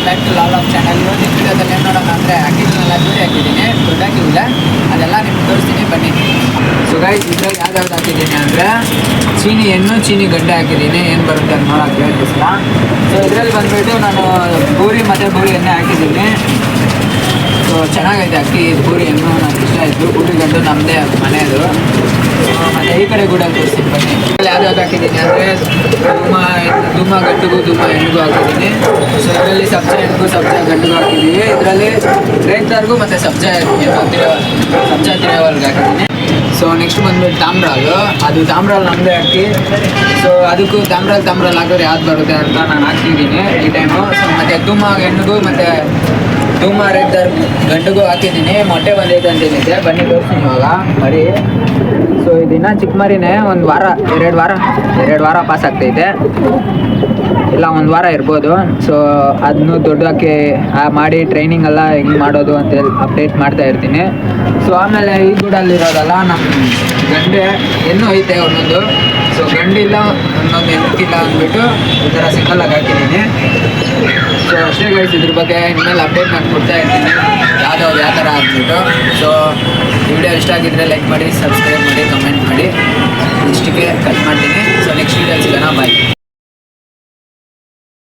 Back to ಲಾಲ್ of channel. ಇವತ್ತಿನ ವಿಡಿಯೋದಲ್ಲಿ ಏನು ನೋಡೋಣ ಅಂದರೆ ಹಾಕಿದ್ನೆಲ್ಲ ಜೋಡಿ ಹಾಕಿದ್ದೀನಿ, ದೊಡ್ಡಾಕಿಲ್ಲ, ಅದೆಲ್ಲ ನಿಮ್ಗೆ ತೋರಿಸ್ತೀನಿ ಬನ್ನಿ. ಸೊ ಗೈಸ್, ಇದ್ರಲ್ಲಿ ಯಾವ್ದಾವ್ದು ಹಾಕಿದ್ದೀನಿ ಅಂದರೆ ಚೀನಿ ಹೆಣ್ಣು ಚೀನಿ ಗಂಟೆ ಹಾಕಿದ್ದೀನಿ. ಏನು ಬರುತ್ತೆ ಅಂತ ನೋಡೋಕೆ ಹೇಳ್ತಿಲ್ಲ. ಸೊ ಇದರಲ್ಲಿ ಬಂದುಬಿಟ್ಟು ನಾನು ಬೂರಿ ಮತ್ತು ಬೂರಿ ಎಣ್ಣೆ ಹಾಕಿದ್ದೀನಿ. ಸೊ ಚೆನ್ನಾಗೈತೆ ಅಕ್ಕಿ ಬೂರಿ ಹೆಣ್ಣು ನನಗೆ ಇಷ್ಟ ಆಯಿತು. ಬೂರಿ ಗಂಡು ನಮ್ಮದೇ ಮನೆಯದು. ಮತ್ತು ಈ ಕಡೆ ಗೂಡಲ್ಲಿ ತೋರಿಸ್ತೀನಿ ಬನ್ನಿ. ಯಾವ್ದಾವ್ದು ಹಾಕಿದ್ದೀನಿ ಅಂದರೆ ಧೂಮ ಗಂಡಿಗೂ ಧೂಮ ಹೆಣ್ಣಿಗೂ ಹಾಕಿದ್ದೀನಿ. ಸೊ ಇದರಲ್ಲಿ ಸಬ್ಜಾ ಹೆಣ್ಣಿಗೂ ಸಬ್ಜಾ ಗಂಡಿಗೂ ಹಾಕಿದ್ದೀವಿ. ಇದರಲ್ಲಿ ರೈತರಿಗೂ ಮತ್ತು ಸಬ್ಜಾ ತಿರುವಲ್ಗೆ ಹಾಕಿದ್ದೀನಿ. ಸೊ ನೆಕ್ಸ್ಟ್ ಬಂದ್ಬಿಟ್ಟು ತಾಮ್ರಾಲು, ಅದು ತಾಮ್ರಾಲ್ ನಮ್ಮದೇ ಹಾಕಿ. ಸೊ ಅದಕ್ಕೂ ತಾಮ್ರಾಲ್ ಹಾಕಿದ್ರೆ ಯಾವ್ದು ಬರುತ್ತೆ ಅಂತ ನಾನು ಹಾಕ್ತಿದ್ದೀನಿ ಈ ಟೈಮು. ಸೊ ಮತ್ತು ಧೂಮ ಹೆಣ್ಣಿಗೂ ಮತ್ತು ಧೂಮ ರೈತರ ಗಂಡಿಗೂ ಹಾಕಿದ್ದೀನಿ. ಮೊಟ್ಟೆ ಬಂದೈತೆ ಅಂತೇನಿದೆ, ಬನ್ನಿ ತೋರಿಸ್ತೀನಿ ಇವಾಗ ಮರಿ. ಸೊ ಇದನ್ನ ಚಿಕ್ಕ ಮರಿನೇ ಒಂದು ವಾರ ಎರಡು ವಾರ ಪಾಸ್ ಆಗ್ತೈತೆ, ಇಲ್ಲ ಒಂದು ವಾರ ಇರ್ಬೋದು. ಸೊ ಅದನ್ನು ದೊಡ್ಡಕ್ಕೆ ಮಾಡಿ ಟ್ರೈನಿಂಗ್ ಎಲ್ಲ ಹೆಂಗೆ ಮಾಡೋದು ಅಂತೇಳಿ ಅಪ್ಡೇಟ್ ಮಾಡ್ತಾ ಇರ್ತೀನಿ. ಸೊ ಆಮೇಲೆ ಈ ಗೂಡಲ್ಲಿರೋದಲ್ಲ ನಮ್ಮ ಗಂಡೆ ಹೆಣ್ಣು ಐತೆ ಒಂದೊಂದು. ಸೊ ಗಂಡಿಲ್ಲ ಒಂದೊಂದು ಹೆಣ್ಣಕ್ಕಿಲ್ಲ ಅಂದ್ಬಿಟ್ಟು ಈ ಥರ ಸಿಂಗಲಾಗಿ ಹಾಕಿದ್ದೀನಿ. ಸೊ ಅಷ್ಟೇ ಗೈಸ್, ಇದ್ರ ಬಗ್ಗೆ ಇನ್ಮೇಲೆ ಅಪ್ಡೇಟ್ ನಾನು ಕೊಡ್ತಾ ಇರ್ತೀನಿ ಯಾವ ಥರ ಅಂದ್ಬಿಟ್ಟು. ಸೊ ವಿಡಿಯೋ ಇಷ್ಟ ಆಗಿದ್ದರೆ ಲೈಕ್ ಮಾಡಿ, ಸಬ್ಸ್ಕ್ರೈಬ್ ಮಾಡಿ, ಕಮೆಂಟ್ ಮಾಡಿ. ಇಷ್ಟಕ್ಕೆ ಕಟ್ ಮಾಡ್ತೀನಿ. ಸೊ ನೆಕ್ಸ್ಟ್ ವಿಡಿಯೋ ಸಿಗೋಣ, ಬಾಯ್.